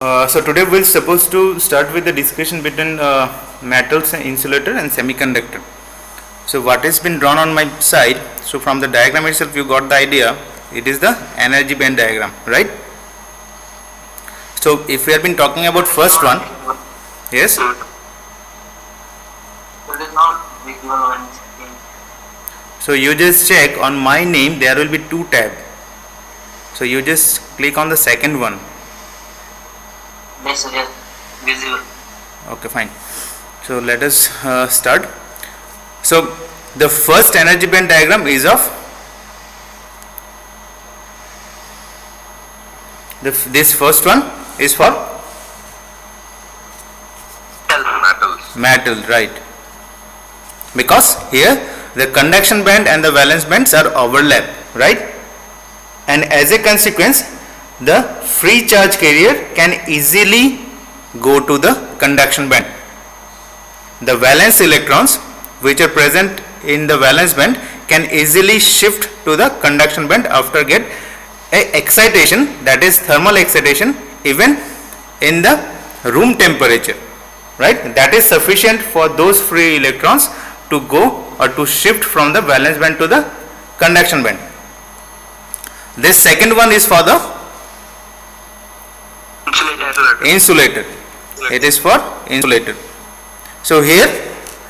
So today we're supposed to start with the discussion between metals and insulator and semiconductor. So what has been drawn on my side, so from the diagram itself you got the idea, it is the energy band diagram, right? So if we have been talking about first one, yes? So you just check on my name, there will be two tabs. So you just click on the second one. Yes, sir, yes, visible. Okay, fine. So let us start. So the first energy band diagram is of this first one is for metal, right? Because here the conduction band and the valence bands are overlap, right? And as a consequence, the free charge carrier can easily go to the conduction band. The valence electrons which are present in the valence band can easily shift to the conduction band after get a excitation, that is thermal excitation, even in the room temperature, right? That is sufficient for those free electrons to go or to shift from the valence band to the conduction band. This second one is for the insulator. It is for insulator. So here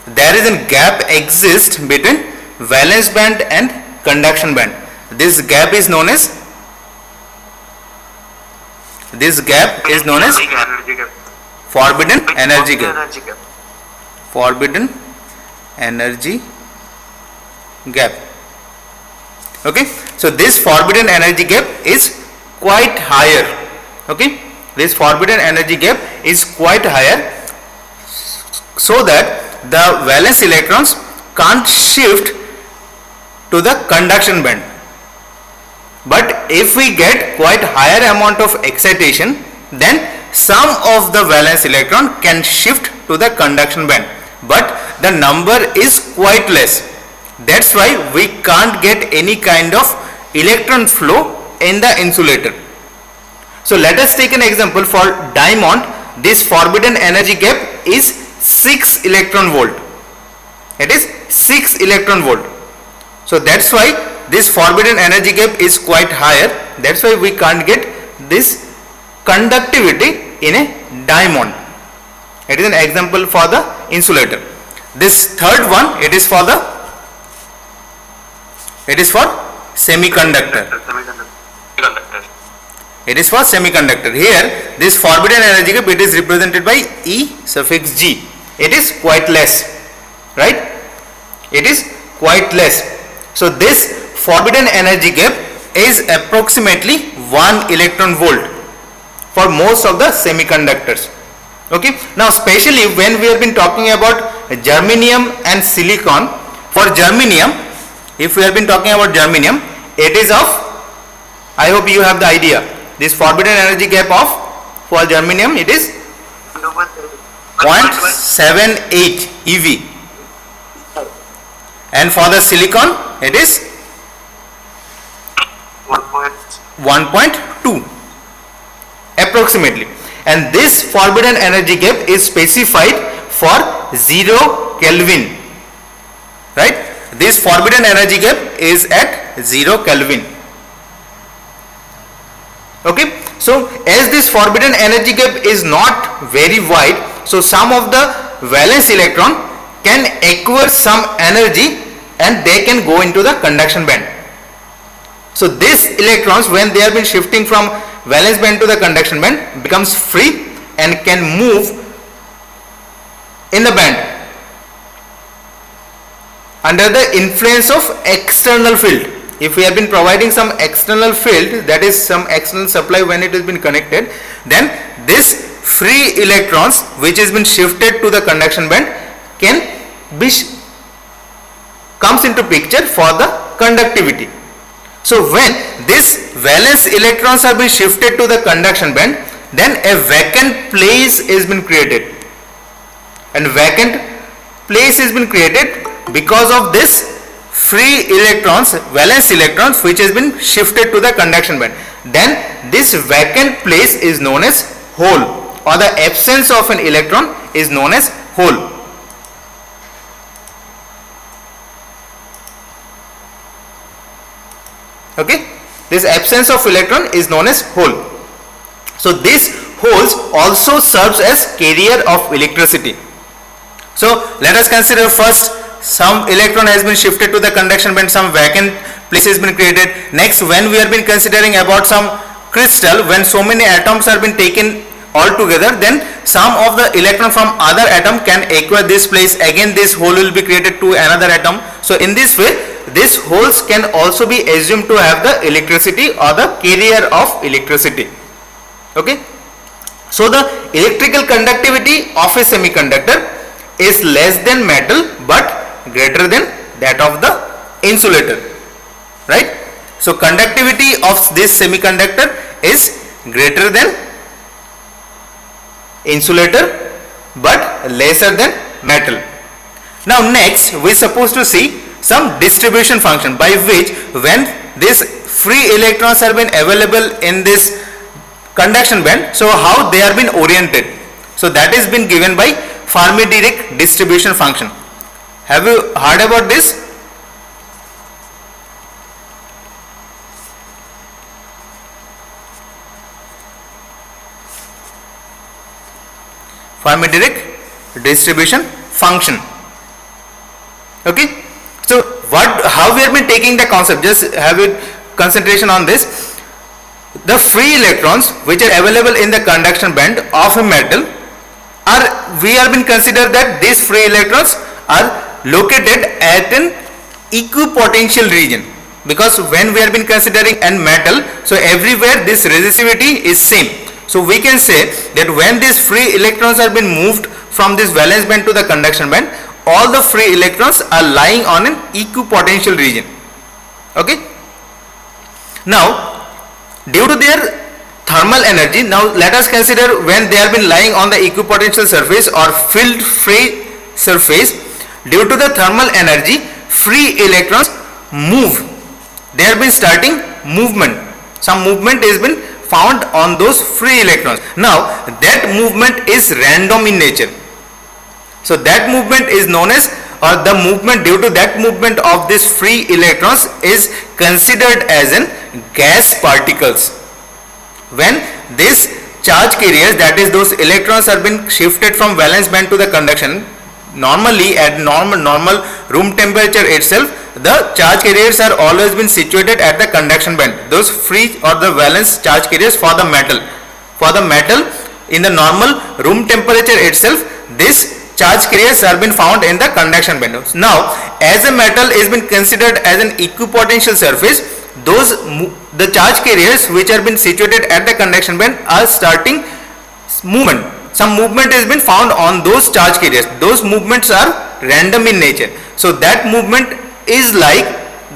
there is a gap exists between valence band and conduction band. This gap is known as forbidden energy gap. Forbidden energy gap. Okay, so this forbidden energy gap is quite higher. Okay, this forbidden energy gap is quite higher, so that the valence electrons can't shift to the conduction band. But if we get quite higher amount of excitation, then some of the valence electron can shift to the conduction band, but the number is quite less. That's why we can't get any kind of electron flow in the insulator. So let us take an example for diamond. This forbidden energy gap is 6 electron volt. It is 6 electron volt. So that's why this forbidden energy gap is quite higher. That's why we can't get this conductivity in a diamond. It is an example for the insulator. This third one, it is for semiconductor. It is for semiconductor. Here this forbidden energy gap, it is represented by E suffix G. It is quite less, right? It is quite less. So this forbidden energy gap is approximately 1 electron volt for most of the semiconductors. Okay, now especially when we have been talking about germanium and silicon, for germanium, if we have been talking about germanium, it is of, I hope you have the idea, this forbidden energy gap of, for germanium it is 0.78 eV, and for the silicon it is 1.2 approximately. And this forbidden energy gap is specified for 0 Kelvin, right? This forbidden energy gap is at 0 Kelvin. Okay, so as this forbidden energy gap is not very wide, so some of the valence electron can acquire some energy and they can go into the conduction band. So these electrons, when they have been shifting from valence band to the conduction band, becomes free and can move in the band under the influence of external field. If we have been providing some external field, that is some external supply, when it has been connected, then this free electrons which has been shifted to the conduction band can be comes into picture for the conductivity. So when this valence electrons are being shifted to the conduction band, then a vacant place is been created, and vacant place has been created because of this free electrons, valence electrons, which has been shifted to the conduction band. Then this vacant place is known as hole, or the absence of an electron is known as hole. Okay, this absence of electron is known as hole. So these holes also serves as carrier of electricity. So let us consider first, some electron has been shifted to the conduction band, some vacant place has been created. Next, when we have been considering about some crystal, when so many atoms are been taken all together, then some of the electron from other atom can acquire this place, again this hole will be created to another atom. So in this way, these holes can also be assumed to have the electricity or the carrier of electricity. Okay, so the electrical conductivity of a semiconductor is less than metal but greater than that of the insulator, right? So conductivity of this semiconductor is greater than insulator but lesser than metal. Now next we are supposed to see some distribution function by which, when these free electrons are been available in this conduction band, so how they are been oriented. So that is been given by Fermi-Dirac distribution function. Have you heard about this? Fermi-Dirac distribution function. Okay, so how we have been taking the concept, just have it concentration on this. The free electrons which are available in the conduction band of a metal we have been considered that these free electrons are located at an equipotential region, because when we have been considering a metal, so everywhere this resistivity is same. So we can say that when these free electrons are been moved from this valence band to the conduction band, all the free electrons are lying on an equipotential region. Okay, now due to their thermal energy, now let us consider when they have been lying on the equipotential surface or filled free surface. Due to the thermal energy, free electrons move, they have been starting movement, some movement has been found on those free electrons. Now that movement is random in nature, so that movement is known as, or the movement due to that movement of these free electrons is considered as an gas particles. When this charge carriers, that is those electrons are been shifted from valence band to the conduction, normally at normal room temperature itself, the charge carriers are always been situated at the conduction band, those free or the valence charge carriers for the metal. For the metal, in the normal room temperature itself, this charge carriers are been found in the conduction band. Now as a metal is been considered as an equipotential surface, the charge carriers which are been situated at the conduction band are starting movement. Some movement has been found on those charge carriers. Those movements are random in nature. So that movement is like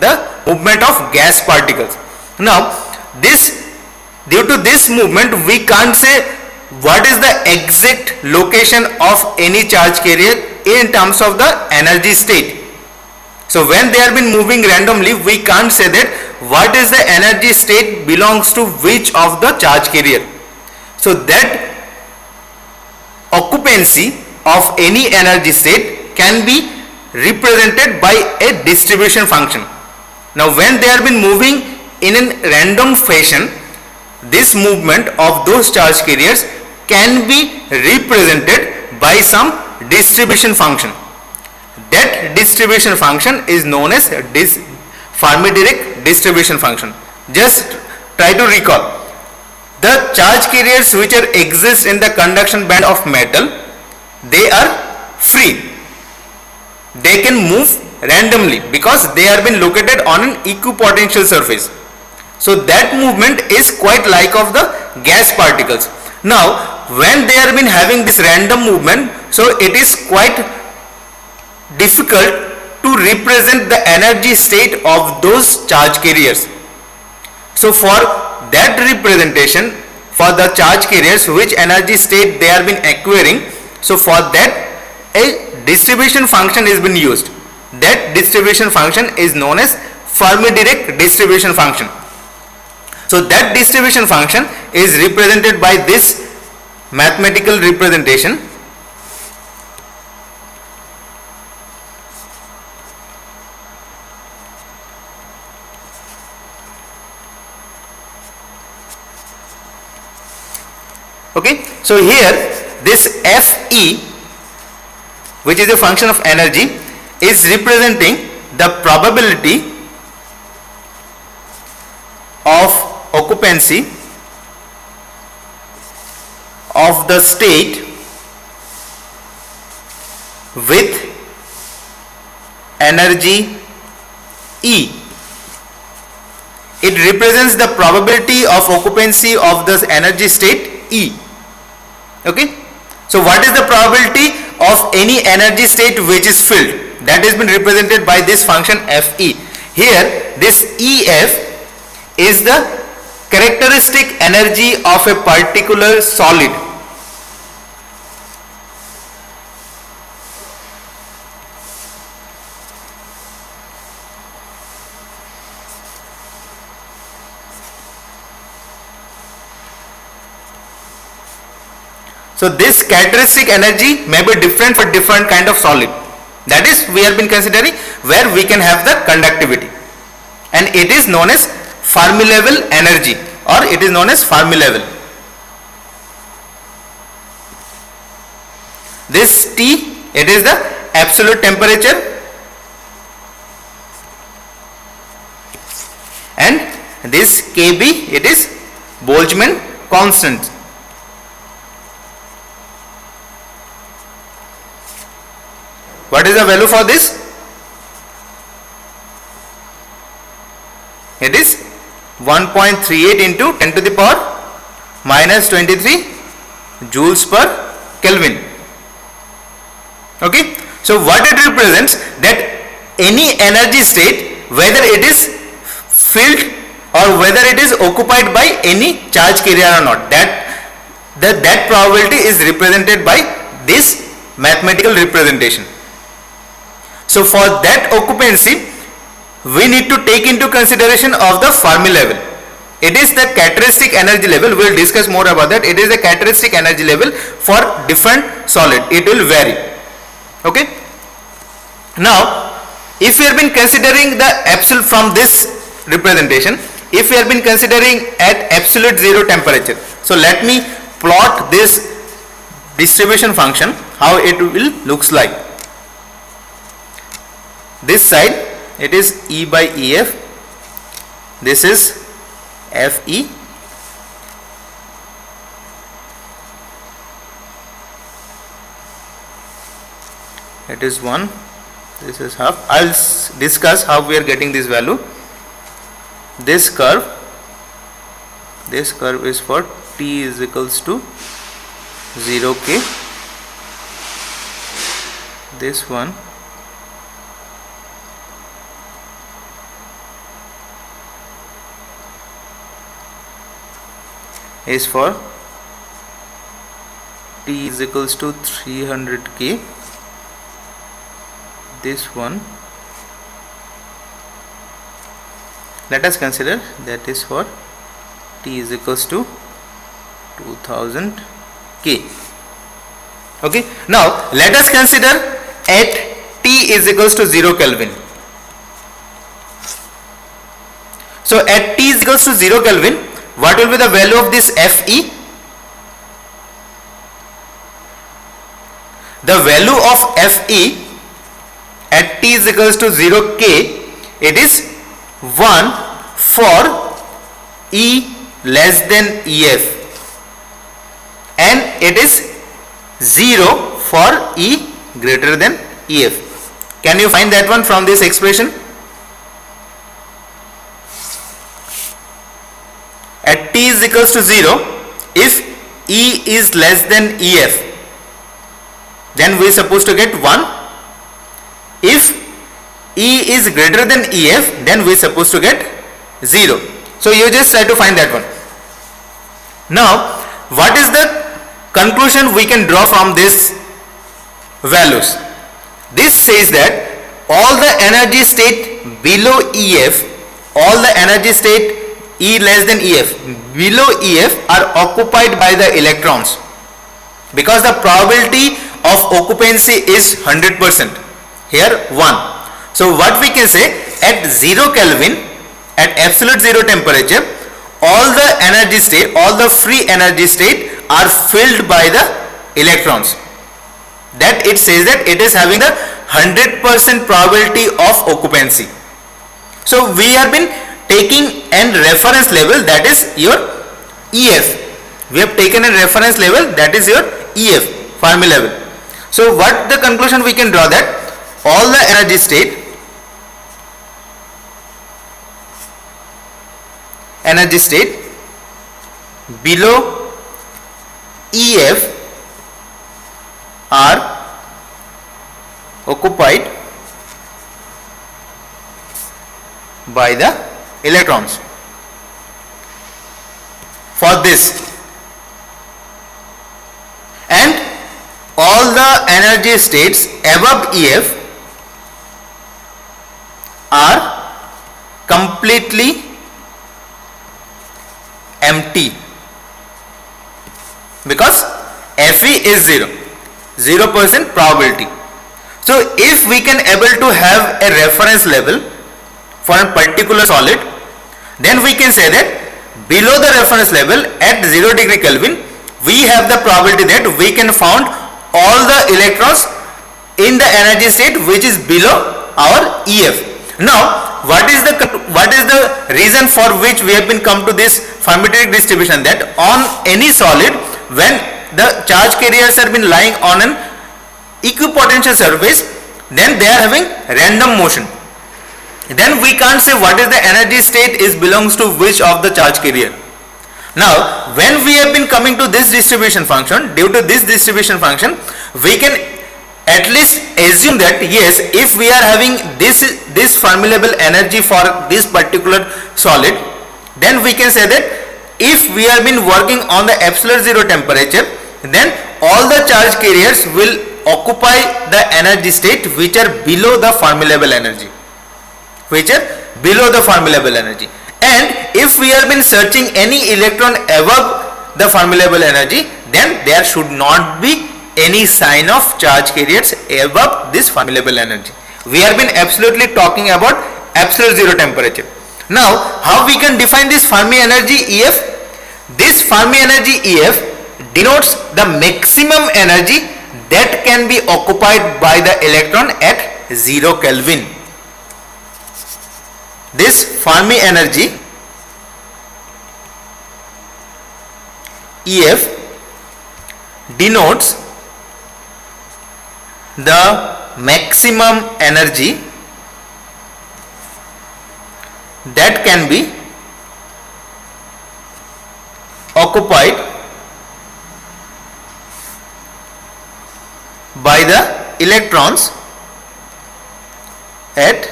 the movement of gas particles. Now due to this movement, we can't say what is the exact location of any charge carrier in terms of the energy state. So when they have been moving randomly, we can't say that what is the energy state belongs to which of the charge carrier. So that occupancy of any energy state can be represented by a distribution function. Now when they have been moving in a random fashion, this movement of those charge carriers can be represented by some distribution function. That distribution function is known as Fermi-Dirac distribution function. Just try to recall. The charge carriers which exist in the conduction band of metal, they are free. They can move randomly because they are been located on an equipotential surface. So that movement is quite like of the gas particles. Now when they are been having this random movement, so it is quite difficult to represent the energy state of those charge carriers. So for that representation, for the charge carriers which energy state they are been acquiring, so for that a distribution function is been used. That distribution function is known as Fermi-Dirac distribution function. So that distribution function is represented by this mathematical representation okay. So here this Fe, which is a function of energy, is representing the probability of occupancy of the state with energy E. It represents the probability of occupancy of the energy state E. Okay. So what is the probability of any energy state which is filled? That has been represented by this function Fe. Here this Ef is the characteristic energy of a particular solid. So this characteristic energy may be different for different kind of solid. That is, we have been considering where we can have the conductivity, and it is known as Fermi level energy, or it is known as Fermi level. This T, it is the absolute temperature, and this Kb, it is Boltzmann constant. What is the value for this? It is 1.38 into 10 to the power minus 23 joules per Kelvin. Okay. So what it represents, that any energy state, whether it is filled or whether it is occupied by any charge carrier or not, that probability is represented by this mathematical representation. So for that occupancy, we need to take into consideration of the Fermi level. It is the characteristic energy level. We will discuss more about that. It is the characteristic energy level for different solid. It will vary. Okay. Now, if we have been considering the absolute from this representation, if we have been considering at absolute zero temperature, so let me plot this distribution function, how it will looks like. This side it is E by Ef, this is Fe, it is 1, this is half. I will discuss how we are getting this value. This curve is for T is equals to 0K, this one is for T is equals to 300K, this one let us consider that is for T is equals to 2000K. Okay. Now let us consider at T is equals to 0 Kelvin. So at T is equals to 0 Kelvin, what will be the value of this Fe? The value of Fe at T is equals to 0K, it is 1 for E less than Ef, and it is 0 for E greater than Ef. Can you find that one from this expression? At T is equals to 0, if E is less than Ef, then we are supposed to get 1. If E is greater than Ef, then we are supposed to get 0. So you just try to find that one. Now, what is the conclusion we can draw from these values? This says that all the energy state below Ef, all the energy state E less than Ef, below Ef are occupied by the electrons. because the probability of occupancy is 100%. Here 1. So what we can say, at 0 Kelvin, at absolute zero temperature, all the energy state, all the free energy state are filled by the electrons. That it says that it is having the 100% probability of occupancy. So we have been taking a reference level, that is your EF. We have taken a reference level, that is your EF, Fermi level. So what the conclusion we can draw, that all the energy state below EF are occupied by the electrons. For this, and all the energy states above EF are completely empty, because Fe is 0% probability. So if we can able to have a reference level for a particular solid, then we can say that below the reference level at 0 degree Kelvin, we have the probability that we can found all the electrons in the energy state which is below our EF. Now what is the reason for which we have been come to this fermionic distribution, that on any solid, when the charge carriers have been lying on an equipotential surface, then they are having random motion. Then we can't say what is the energy state is belongs to which of the charge carrier. Now when we have been coming to this distribution function, due to this distribution function, we can at least assume that yes, if we are having this Fermi level energy for this particular solid, then we can say that if we have been working on the absolute zero temperature, then all the charge carriers will occupy the energy state which are below the Fermi level energy, and if we have been searching any electron above the Fermi level energy, then there should not be any sign of charge carriers above this Fermi level energy. We have been absolutely talking about absolute zero temperature. Now how we can define this Fermi energy EF? This Fermi energy EF denotes the maximum energy that can be occupied by the electron at 0 Kelvin. This Fermi energy EF denotes the maximum energy that can be occupied by the electrons at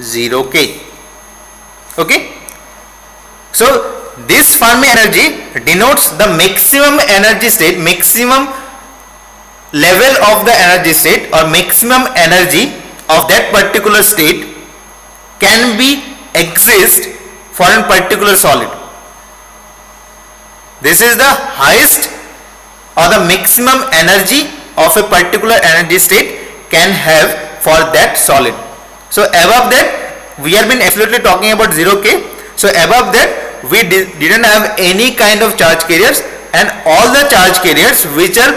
0 K. Okay, so this Fermi energy denotes the maximum energy state, maximum level of the energy state, or maximum energy of that particular state can be exist for a particular solid. This is the highest or the maximum energy of a particular energy state can have for that solid. So above that we have been absolutely talking about 0K. So above that we didn't have any kind of charge carriers, and all the charge carriers which are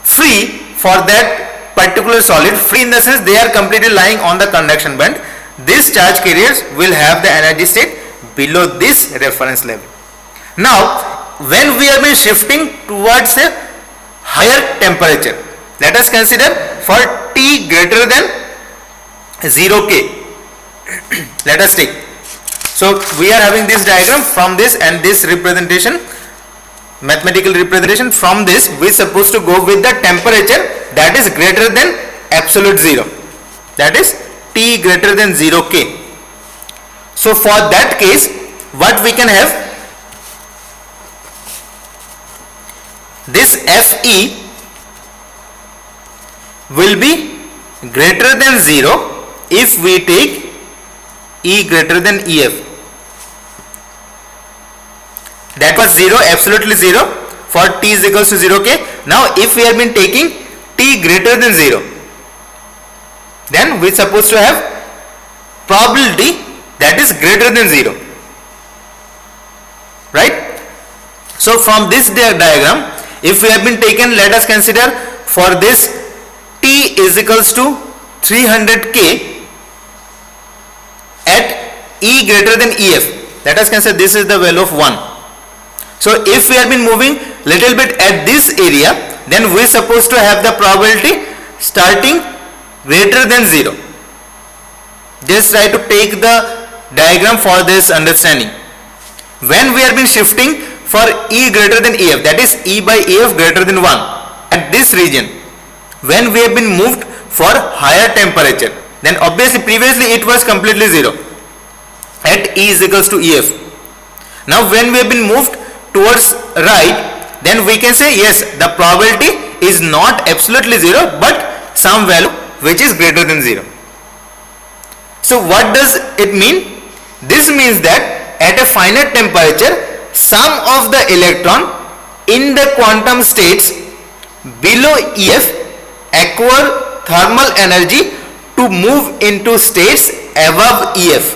free for that particular solid, free in the sense they are completely lying on the conduction band, these charge carriers will have the energy state below this reference level. Now when we have been shifting towards a higher temperature, let us consider for T greater than 0K. Let us take, so we are having this diagram from this and this representation, mathematical representation. From this we are supposed to go with the temperature that is greater than absolute zero, that is T greater than 0K. So for that case what we can have, this Fe will be greater than 0 if we take E greater than EF. That was 0, absolutely 0. for t is equals to 0k. Now if we have been taking t greater than 0, then we are supposed to have probability that is greater than 0, right? So from this diagram, if we have been taken, let us consider for this t is equals to 300k at E greater than EF. Let us consider this is the value of 1. So if we have been moving little bit at this area, then we are supposed to have the probability starting greater than 0. Just try to take the diagram for this understanding. When we have been shifting for E greater than EF, that is E by EF greater than 1, at this region, when we have been moved for higher temperature, then obviously previously it was completely 0 at E is equals to EF. Now when we have been moved towards right, then we can say yes, the probability is not absolutely 0 but some value which is greater than 0. So what does it mean? This means that at a finite temperature, some of the electron in the quantum states below EF acquire thermal energy to move into states above EF.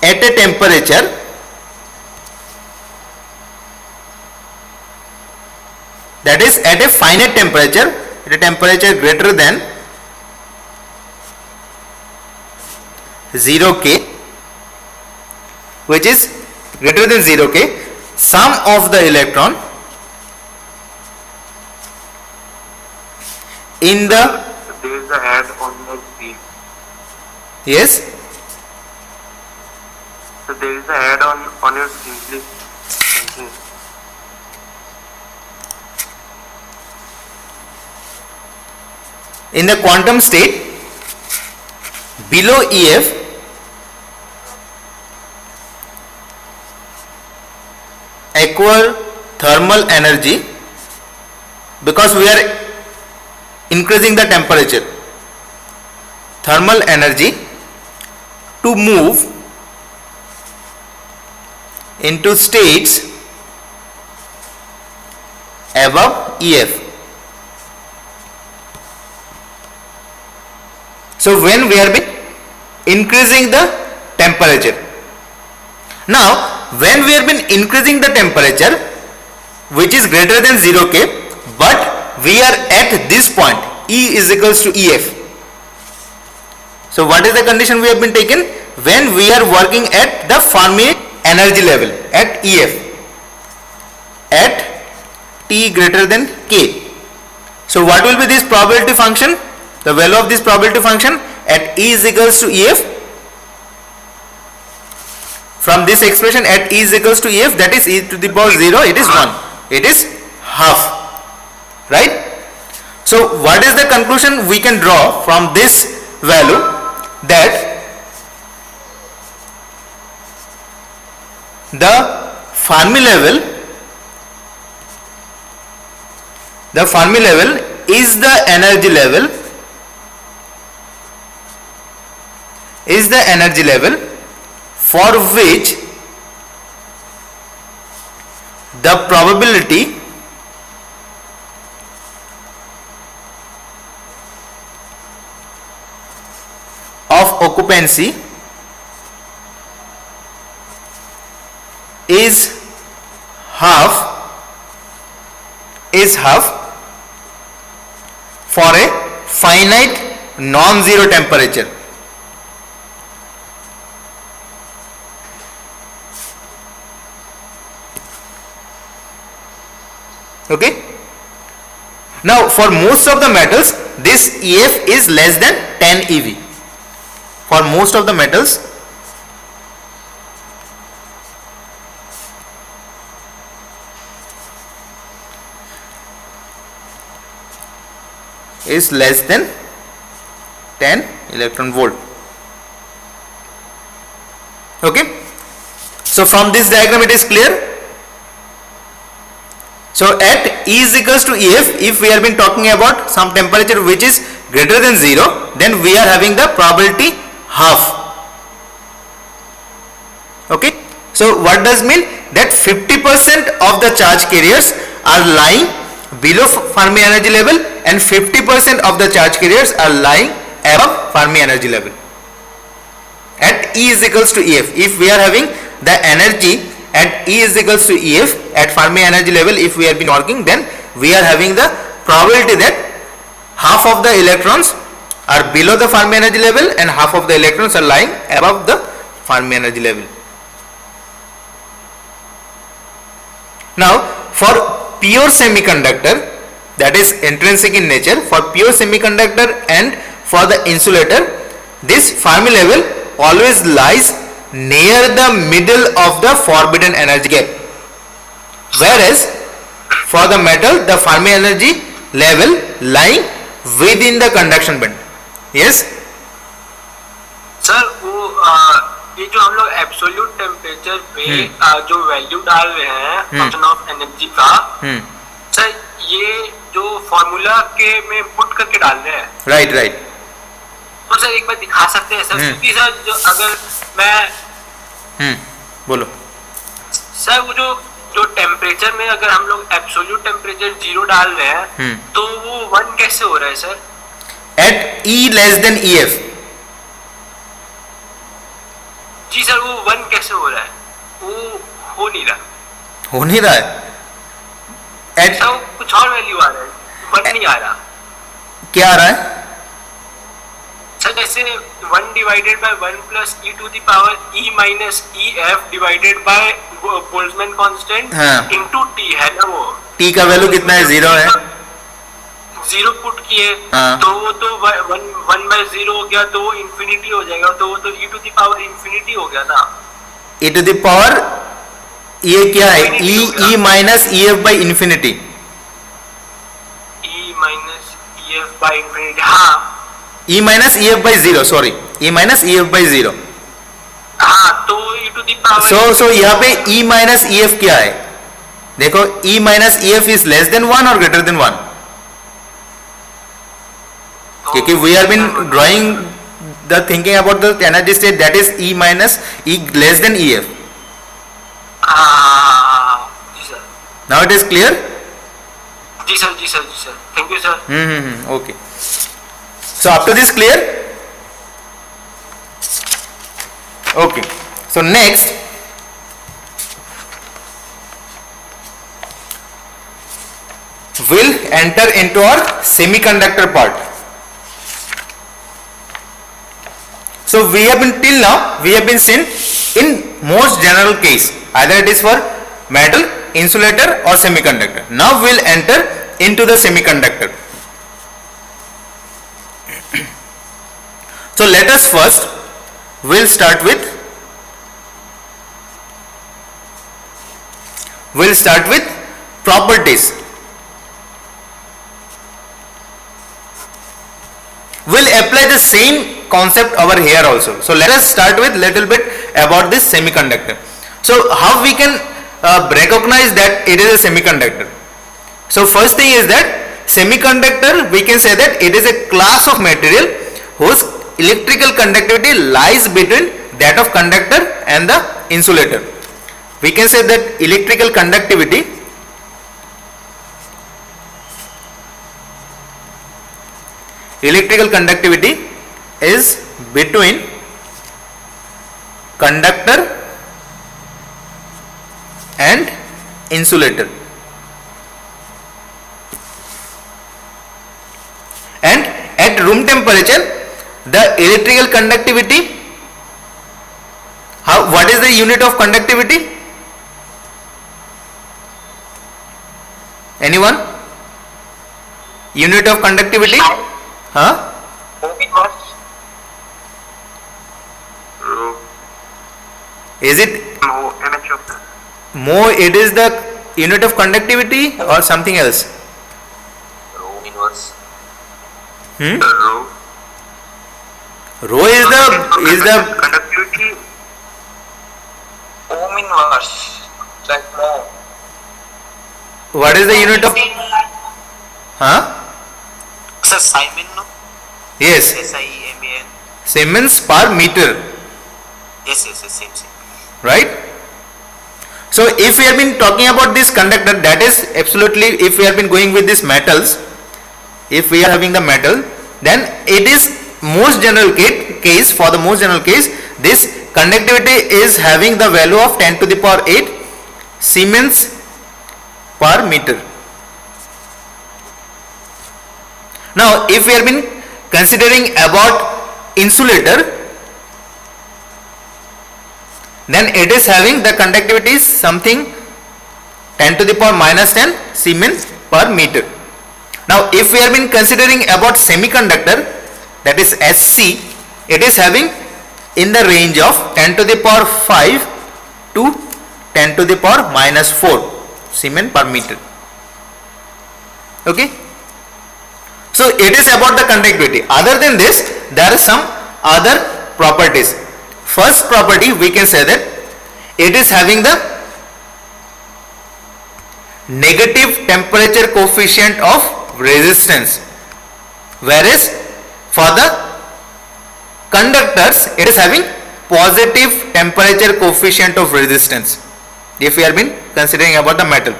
At a temperature that is at a finite temperature, at a temperature greater than 0k, which is greater than 0k, some of the electron in the there is a ad on your screen. yes. So there is a ad on your screen, please. Continue. In the quantum state below EF, acquire thermal energy because we are increasing the temperature, thermal energy to move into states above EF. So when we are increasing the temperature, now when we have been increasing the temperature which is greater than 0k, but we are at this point E is equals to EF. So what is the condition we have been taken? When we are working at the Fermi energy level at EF at T greater than K. So what will be this probability function? The value of this probability function at E is equals to EF. From this expression at E is equals to EF, that is E to the power 0, it is 1. It is half. Right? So what is the conclusion we can draw from this value? That the Fermi level is the energy level for which the probability of occupancy is half for a finite non-zero temperature. Okay. Now for most of the metals this EF is less than 10 eV. For most of the metals is less than 10 electron volt. Okay. So from this diagram it is clear. So at E is equals to EF, if we have been talking about some temperature which is greater than 0, then we are having the probability half. Okay. So what does mean? That 50% of the charge carriers are lying below Fermi energy level and 50% of the charge carriers are lying above Fermi energy level at E is equals to EF. If we are having the energy at E is equals to EF at Fermi energy level, if we have been working, then we are having the probability that half of the electrons are below the Fermi energy level and half of the electrons are lying above the Fermi energy level. Now for pure semiconductor, that is intrinsic in nature, for pure semiconductor and for the insulator, this Fermi level always lies near the middle of the forbidden energy gap, whereas for the metal the Fermi energy level lying within the conduction band. Yes, sir वो ये जो हम लोग absolute temperature पे जो value डाल रहे हैं फंक्शन ऑफ एनर्जी का, सर ये जो फॉर्मूला के में पुट करके डाल रहे हैं, राइट राइट। तो सर एक बार दिखा सकते हैं सर, क्योंकि सर जो अगर मैं बोलो सर वो जो टेम्परेचर में अगर हम लोग एब्सोल्यूट टेम्परेचर 0 डाल रहे हैं तो वो 1 कैसे हो रहा है sir? At E less than EF। जी सर वो 1 कैसे हो रहा है? वो हो नहीं रहा। हो नहीं रहा है एट सर कुछ और वैल्यू आ रहा है, 1 नहीं आ रहा। क्या आ रहा है सर जैसे 1 divided by 1 plus e to the power e minus EF divided by Boltzmann constant into t है ना, वो t का वैल्यू कितना है? 0 है। 0 पुट किए तो वो तो 1 बाय 0 हो गया, तो वो इंफिनिटी हो जाएगा, तो वो तो e to the power infinity हो गया ना। e टू द पावर ये क्या है? e minus EF by infinity. e minus EF by infinity, हाँ E minus EF by 0, sorry E minus EF by 0। हाँ तो e to the power so यहाँ पे E माइनस EF क्या है? देखो E minus EF is less than 1 और greater than 1, क्योंकि we are been drawing the thinking about the energy state, that is E minus E less than EF। जी sir, now it is clear? जी sir, जी sir, जी sir, thank you sir. Okay, so up to this clear? Okay, so next we'll enter into our semiconductor part. So we have been till now we have been seen in most general case, either it is for metal, insulator or semiconductor. Now we'll enter into the semiconductor. So let us first we'll start with properties. We'll apply the same concept over here also. So let us start with little bit about this semiconductor. So how we can recognize that it is a semiconductor? So first thing is that semiconductor, we can say that it is a class of material whose electrical conductivity lies between that of conductor and the insulator. We can say that electrical conductivity is between conductor and insulator, and at room temperature the electrical conductivity, what is the unit of conductivity? Anyone? Unit of conductivity? Is it mho? It is the unit of conductivity or something else? Rho inverse. Rho is the conductivity. Ohm inverse. Like mho. What is the unit of Sir, Simon, no? Yes, SIMAN. Siemens per meter, Yes, same. right? So if we have been talking about this conductor, that is absolutely, if we have been going with these metals, if we are having the metal, then it is most general case, for the most general case, this conductivity is having the value of 10 to the power 8 Siemens per meter. Now if we have been considering about insulator, then it is having the conductivity is something 10 to the power minus 10 Siemens per meter. Now if we have been considering about semiconductor, that is SC, it is having in the range of 10 to the power 5 to 10 to the power minus 4 Siemens per meter. Okay. So it is about the conductivity. Other than this, there are some other properties. First property, we can say that it is having the negative temperature coefficient of resistance, whereas for the conductors it is having positive temperature coefficient of resistance. If we have been considering about the metal,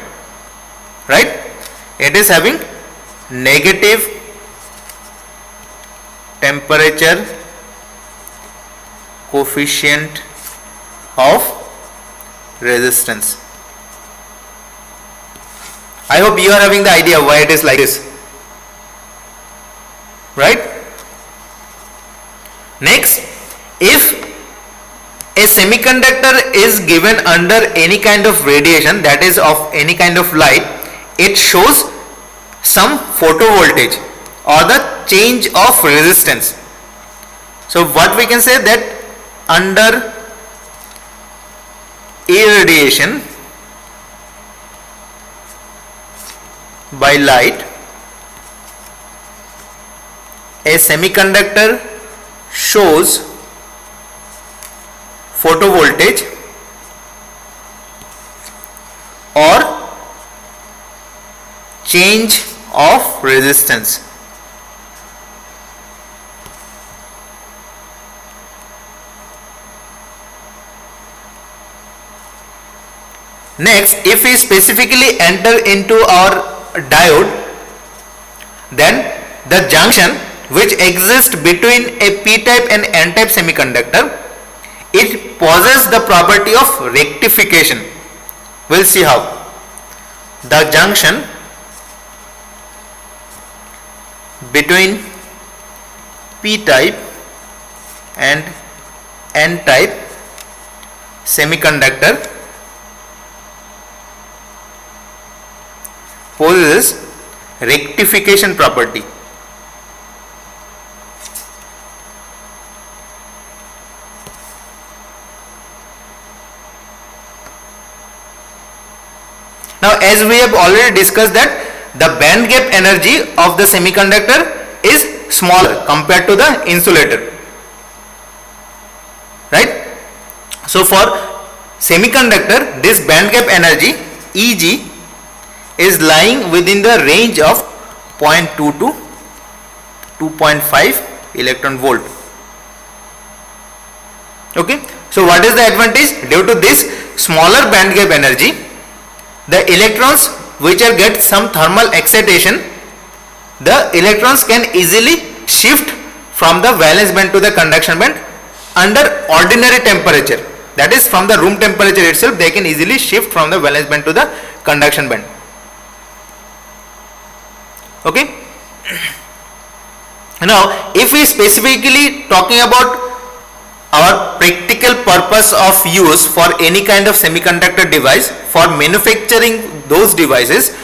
right, it is having negative temperature coefficient of resistance. I hope you are having the idea why it is like this, right? Next, if a semiconductor is given under any kind of radiation, that is of any kind of light, it shows some photovoltage or the change of resistance. So what we can say, that under irradiation by light, a semiconductor shows photovoltage or change of resistance. Next, if we specifically enter into our diode, then the junction which exists between a p-type and n-type semiconductor, it possesses the property of rectification. We'll see how. The junction between p-type and n-type semiconductor possesses rectification property. Now, as we have already discussed, that the band gap energy of the semiconductor is smaller compared to the insulator, right? So for semiconductor, this band gap energy Eg is lying within the range of 0.2 to 2.5 electron volt. Okay, so what is the advantage? Due to this smaller band gap energy, the electrons which are get some thermal excitation, the electrons can easily shift from the valence band to the conduction band under ordinary temperature. That is, from the room temperature itself, they can easily shift from the valence band to the conduction band. Okay. Now, if we specifically talking about our practical purpose of use for any kind of semiconductor device, for manufacturing those devices,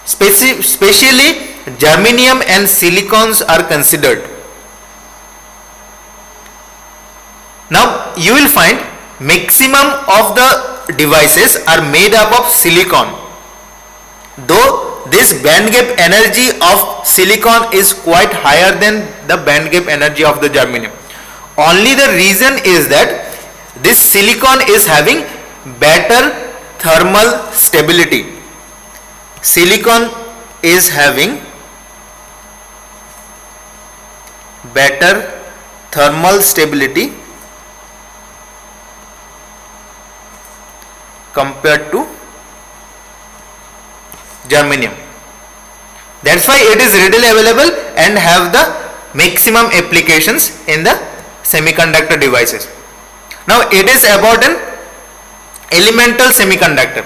specially germanium and silicons are considered. Now you will find maximum of the devices are made up of silicon, though this band gap energy of silicon is quite higher than the band gap energy of the germanium. Only the reason is that this silicon is having better thermal stability. Silicon is having better thermal stability compared to germanium. That's why it is readily available and have the maximum applications in the semiconductor devices. Now it is about an elemental semiconductor.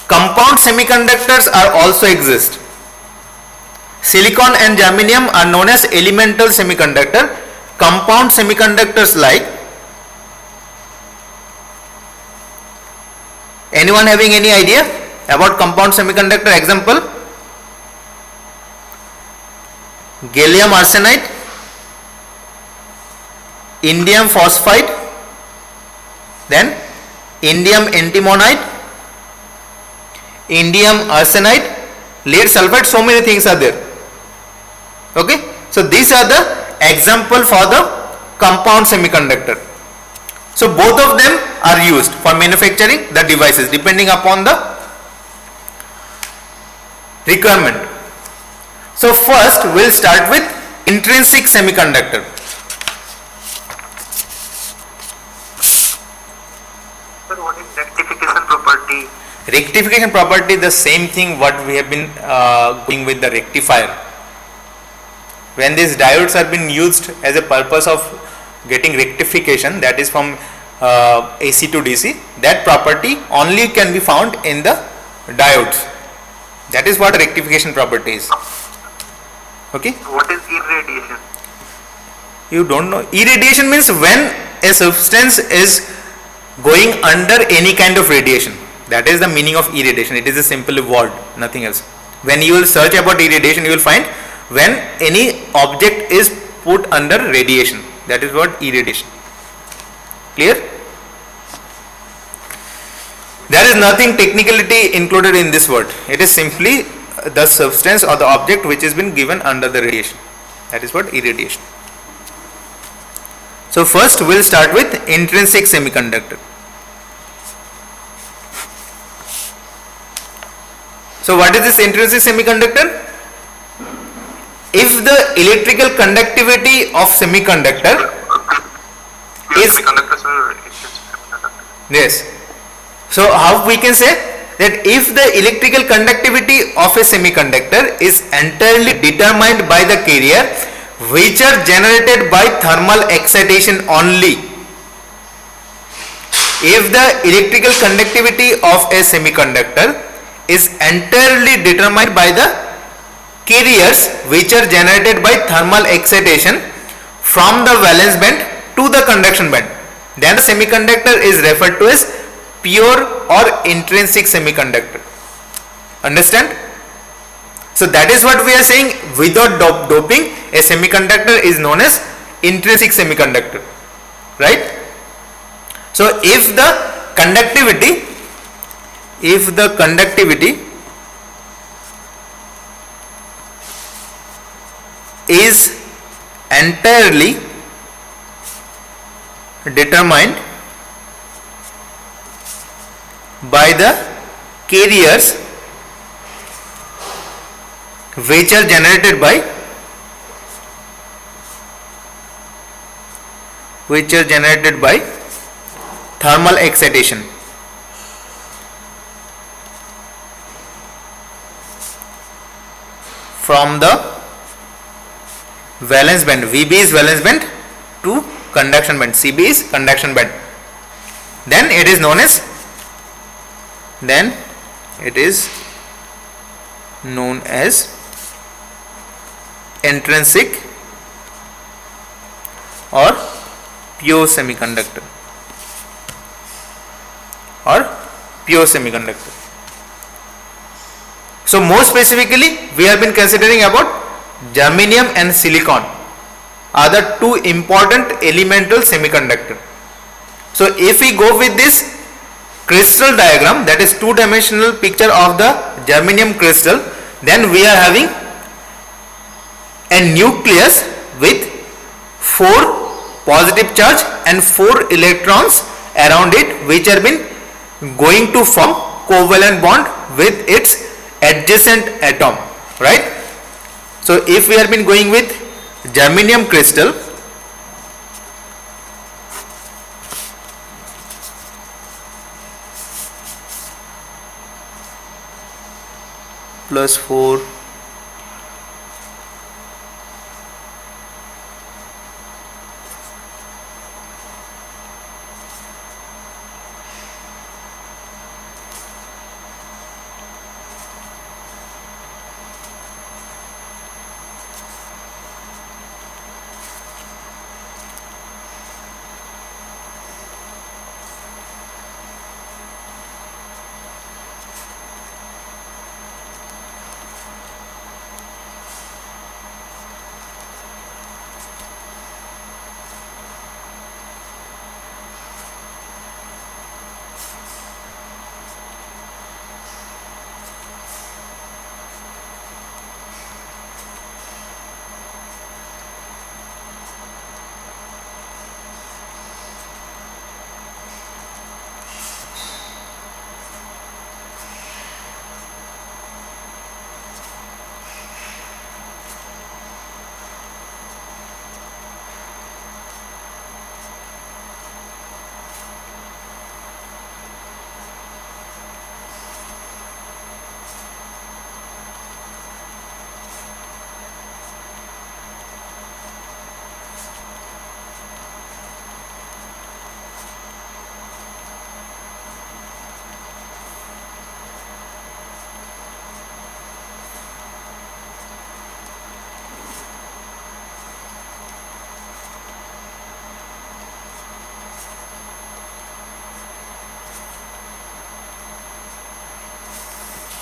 Compound semiconductors are also exist. Silicon and germanium are known as elemental semiconductor. Compound semiconductors like, anyone having any idea about compound semiconductor example? Gallium arsenide, indium phosphide, then indium antimonide, indium arsenide, lead sulfide, so many things are there. Okay, so these are the example for the compound semiconductor. So both of them are used for manufacturing the devices depending upon the requirement. So first we'll start with intrinsic semiconductor. Sir, what is rectification property? Rectification property, the same thing what we have been going with the rectifier. When these diodes are being used as a purpose of getting rectification, that is from AC to DC, that property only can be found in the diodes. That is what rectification property is. Okay. What is irradiation? You don't know. Irradiation means when a substance is going under any kind of radiation. That is the meaning of irradiation. It is a simple word, nothing else. When you will search about irradiation, you will find when any object is put under radiation. That is what irradiation. Clear? There is nothing technicality included in this word. It is simply the substance or the object which has been given under the radiation. That is what irradiation. So first we'll start with intrinsic semiconductor. So what is this intrinsic semiconductor? If the electrical conductivity of semiconductor is, yes, so how we can say that if the electrical conductivity of a semiconductor is entirely determined by the carrier which are generated by thermal excitation only. If the electrical conductivity of a semiconductor is entirely determined by the carriers which are generated by thermal excitation from the valence band to the conduction band, then the semiconductor is referred to as pure or intrinsic semiconductor. Understand? So that is what we are saying, without doping a semiconductor is known as intrinsic semiconductor, right? So if the conductivity is entirely determined by the carriers which are generated by thermal excitation from the valence band. VB is valence band to conduction band, CB is conduction band, then it is known as intrinsic or pure semiconductor So more specifically we have been considering about germanium and silicon are the two important elemental semiconductor. So if we go with this crystal diagram, that is two-dimensional picture of the germanium crystal, then we are having a nucleus with 4 positive charge and 4 electrons around it which are been going to form covalent bond with its adjacent atom, right? So if we have been going with germanium crystal, plus 4.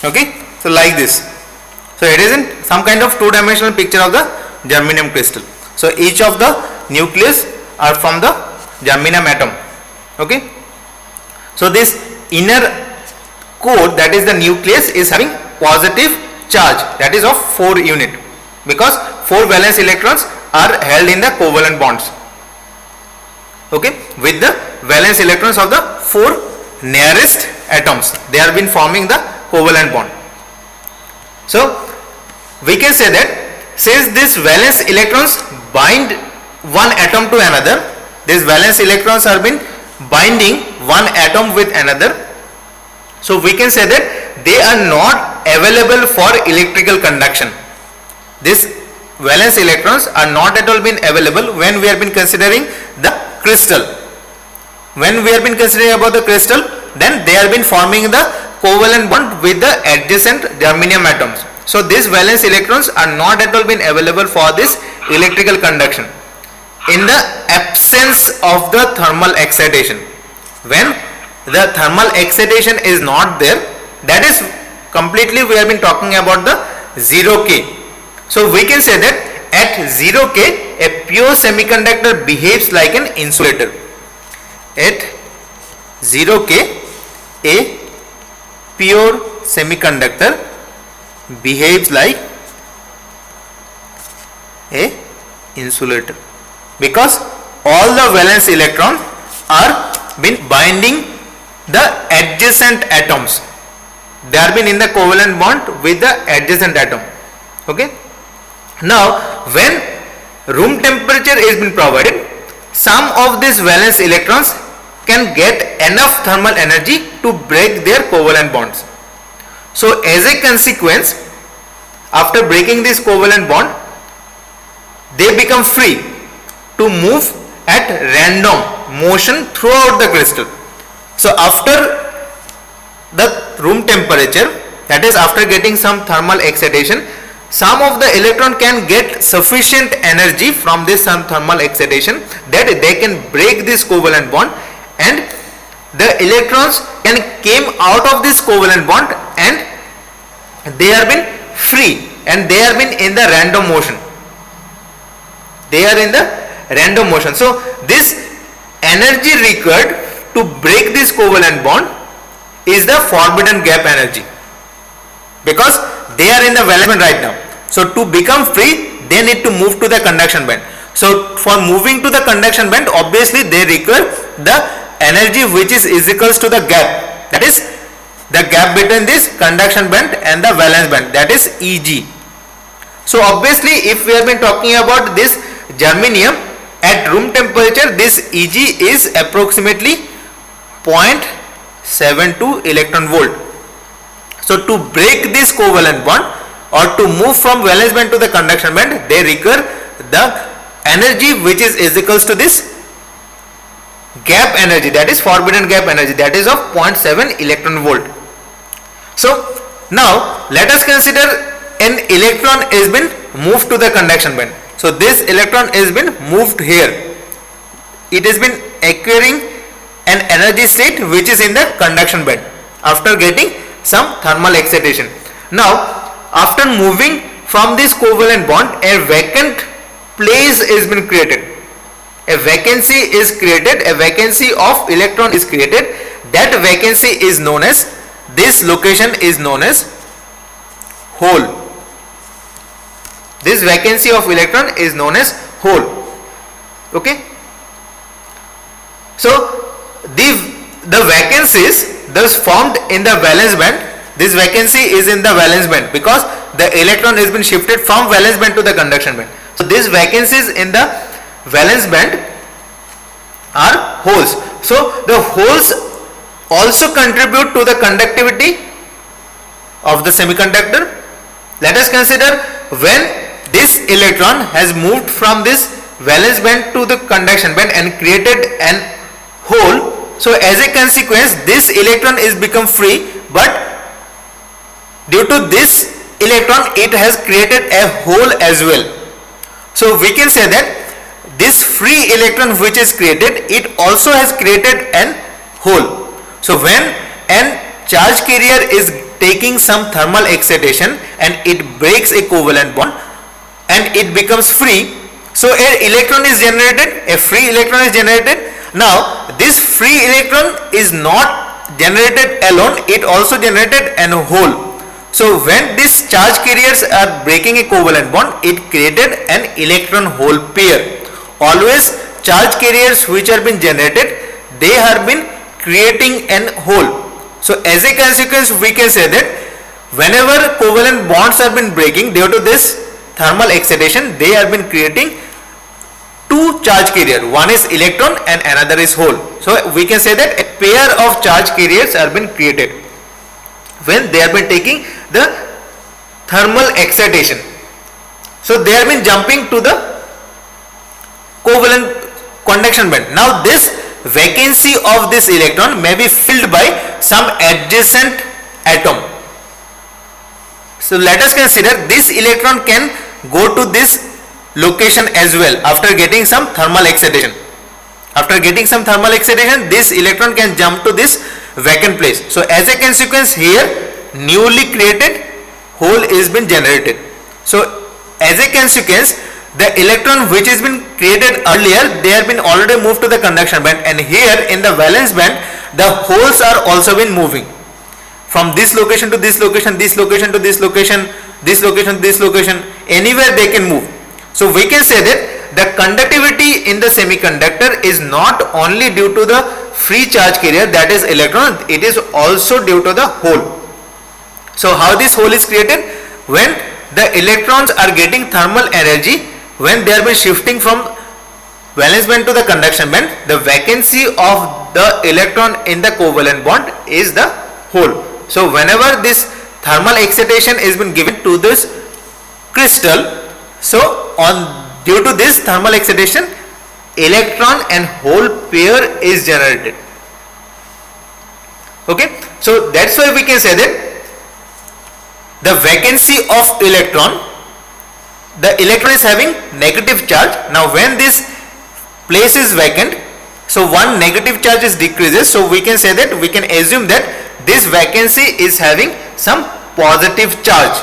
Okay, so like this. So it is in some kind of two-dimensional picture of the germanium crystal. So each of the nucleus are from the germanium atom. Okay, so this inner core, that is the nucleus, is having positive charge, that is of 4 unit, because 4 valence electrons are held in the covalent bonds. Okay, with the valence electrons of the 4 nearest atoms, they have been forming the covalent bond. So we can say that since these valence electrons bind one atom to another, these valence electrons have been binding one atom with another, so we can say that they are not available for electrical conduction. These valence electrons are not at all been available when we have been considering the crystal. When we have been considering about the crystal, then they have been forming the covalent bond with the adjacent germanium atoms. So these valence electrons are not at all been available for this electrical conduction in the absence of the thermal excitation. When the thermal excitation is not there, that is completely we have been talking about the 0K. So we can say that at 0K a pure semiconductor behaves like an insulator. At 0K a pure semiconductor behaves like a insulator, because all the valence electrons are been binding the adjacent atoms. They are been in the covalent bond with the adjacent atom. Okay. Now when room temperature is been provided, some of these valence electrons can get enough thermal energy to break their covalent bonds. So as a consequence, after breaking this covalent bond, they become free to move at random motion throughout the crystal. So after the room temperature, that is after getting some thermal excitation, some of the electron can get sufficient energy from this some thermal excitation that they can break this covalent bond, and the electrons can came out of this covalent bond and they have been free and they have been in the random motion. They are in the random motion. So this energy required to break this covalent bond is the forbidden gap energy, because they are in the valence band right now. So to become free, they need to move to the conduction band. So for moving to the conduction band, obviously they require the energy which is equals to the gap, that is the gap between this conduction band and the valence band, that is Eg. So obviously if we have been talking about this germanium at room temperature, this Eg is approximately 0.72 electron volt. So to break this covalent bond or to move from valence band to the conduction band, they require the energy which is equals to this gap energy, that is forbidden gap energy, that is of 0.7 electron volt. So now let us consider an electron has been moved to the conduction band. So this electron has been moved here. It has been acquiring an energy state which is in the conduction band after getting some thermal excitation. Now after moving from this covalent bond, a vacant place has been created. A vacancy is created, a vacancy of electron is created. That vacancy is known as, this location is known as hole. This vacancy of electron is known as hole. Okay. So the vacancies thus formed in the valence band, this vacancy is in the valence band because the electron has been shifted from valence band to the conduction band. So these vacancies in the valence band are holes. So the holes also contribute to the conductivity of the semiconductor. Let us consider when this electron has moved from this valence band to the conduction band and created an hole. So as a consequence, this electron is become free, but due to this electron it has created a hole as well. So we can say that this free electron which is created, it also has created an hole. So when an charge carrier is taking some thermal excitation and it breaks a covalent bond and it becomes free, so an electron is generated, a free electron is generated. Now this free electron is not generated alone, it also generated an hole. So when these charge carriers are breaking a covalent bond, it created an electron hole pair. Always charge carriers which are been generated, they have been creating an hole. So as a consequence, we can say that whenever covalent bonds have been breaking due to this thermal excitation, they have been creating two charge carrier. One is electron and another is hole. So we can say that a pair of charge carriers have been created when they have been taking the thermal excitation. So they have been jumping to the covalent conduction band. Now this vacancy of this electron may be filled by some adjacent atom. So let us consider this electron can go to this location as well after getting some thermal excitation. After getting some thermal excitation, this electron can jump to this vacant place. So as a consequence, here newly created hole is been generated. So as a consequence, the electron which has been created earlier, they have been already moved to the conduction band, and here in the valence band the holes are also been moving from this location to this location, this location to this location, this location to this location, anywhere they can move. So we can say that the conductivity in the semiconductor is not only due to the free charge carrier, that is electron, it is also due to the hole. So how this hole is created? When the electrons are getting thermal energy, when they are been shifting from valence band to the conduction band, the vacancy of the electron in the covalent bond is the hole. So whenever this thermal excitation is been given to this crystal, so due to this thermal excitation, electron and hole pair is generated. Okay, so that's why we can say that the vacancy of electron, the electron is having negative charge. Now when this place is vacant, so one negative charge is decreases, so we can say that we can assume that this vacancy is having some positive charge.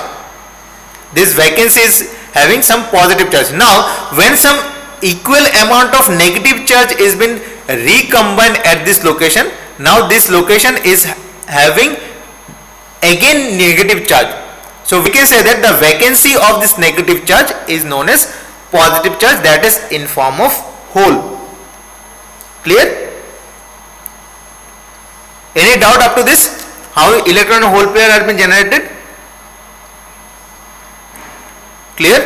This vacancy is having some positive charge. Now when some equal amount of negative charge is been recombined at this location, now this location is having again negative charge. So we can say that the vacancy of this negative charge is known as positive charge, that is in form of hole. Clear? Any doubt up to this? How electron and hole pair have been generated? Clear?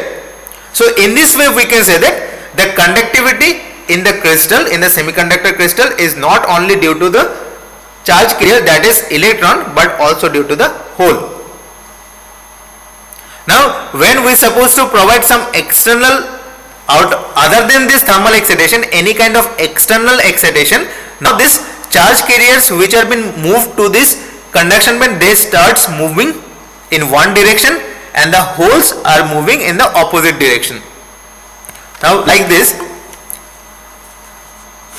So in this way we can say that the conductivity in the crystal, in the semiconductor crystal, is not only due to the charge carrier, that is electron, but also due to the hole. Now when we supposed to provide some external other than this thermal excitation, any kind of external excitation, now this charge carriers which have been moved to this conduction band, they starts moving in one direction and the holes are moving in the opposite direction. Now like this,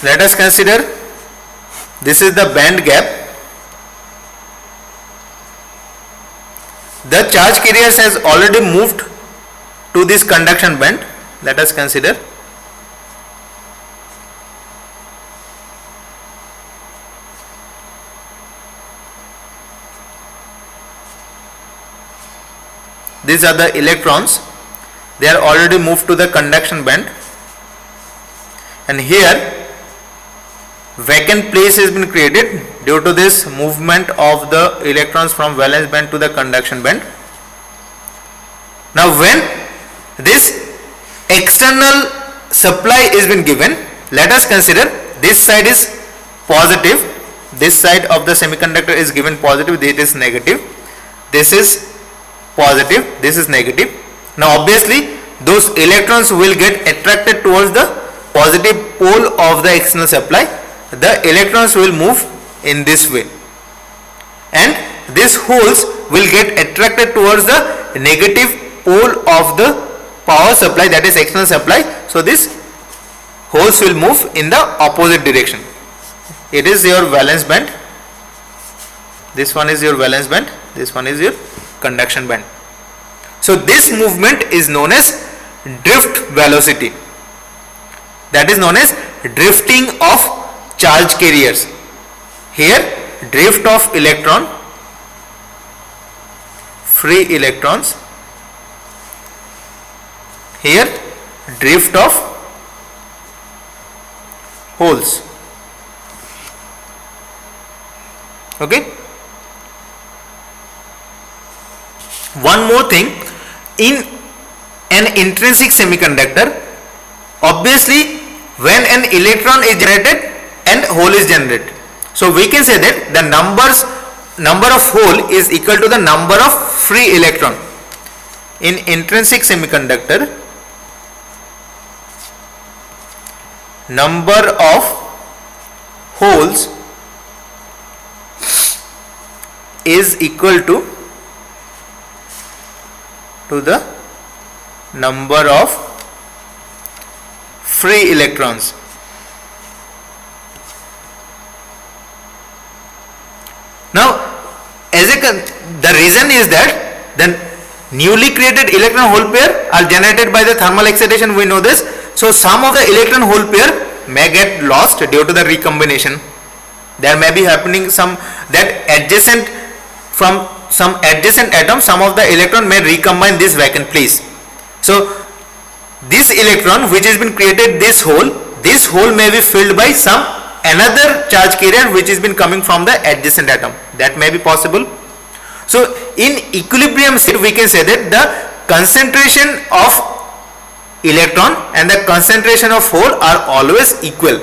let us consider this is the band gap. The charge carriers has already moved to this conduction band. Let us consider these are the electrons, they are already moved to the conduction band, and here vacant place has been created due to this movement of the electrons from valence band to the conduction band. Now when this external supply is been given, let us consider this side is positive, this side of the semiconductor is given positive, this is negative, this is positive, this is negative. Now obviously those electrons will get attracted towards the positive pole of the external supply. The electrons will move in this way and these holes will get attracted towards the negative pole of the power supply, that is external supply. So this holes will move in the opposite direction. It is your valence band, this one is your valence band, this one is your conduction band. So this movement is known as drift velocity, that is known as drifting of charge carriers. Here drift of electron, free electrons, here drift of holes. Okay, one more thing, in an intrinsic semiconductor, obviously when an electron is generated and hole is generated, so we can say that the number of hole is equal to the number of free electron. In intrinsic semiconductor, number of holes is equal to the number of free electrons. Now the reason is that the newly created electron hole pair are generated by the thermal excitation, we know this. So some of the electron hole pair may get lost due to the recombination. There may be happening some that adjacent from some adjacent atom, some of the electron may recombine this vacant place. So this electron which has been created, this hole may be filled by some another charge carrier which has been coming from the adjacent atom. That may be possible. So in equilibrium state, we can say that the concentration of electron and the concentration of hole are always equal.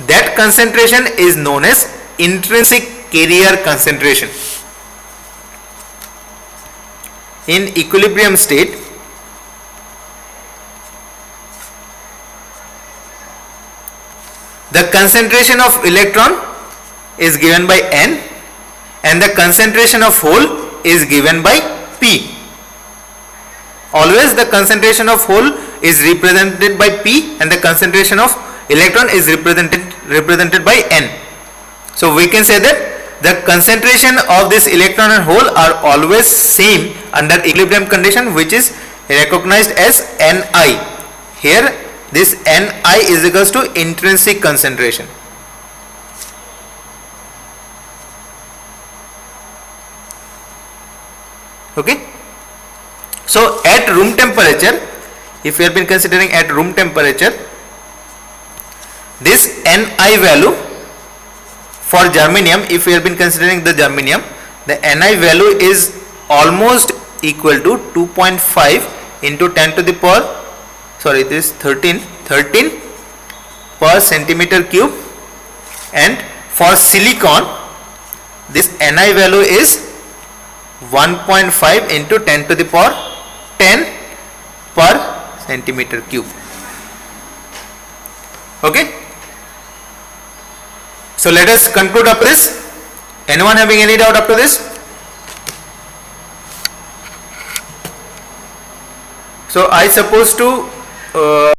That concentration is known as intrinsic carrier concentration. In equilibrium state, the concentration of electron is given by N and the concentration of hole is given by P. Always the concentration of hole is represented by P and the concentration of electron is represented by N. So we can say that the concentration of this electron and hole are always same under equilibrium condition, which is recognized as Ni. Here this Ni is equals to intrinsic concentration. Okay. So at room temperature, if we have been considering at room temperature, this Ni value for germanium, if we have been considering the germanium, the Ni value is almost equal to 2.5 into 10 to the power, sorry, this 13 per centimeter cube, and for silicon this Ni value is 1.5 into 10 to the power 10 per centimeter cube. Okay, so let us conclude up this. Anyone having any doubt up to this? So I suppose to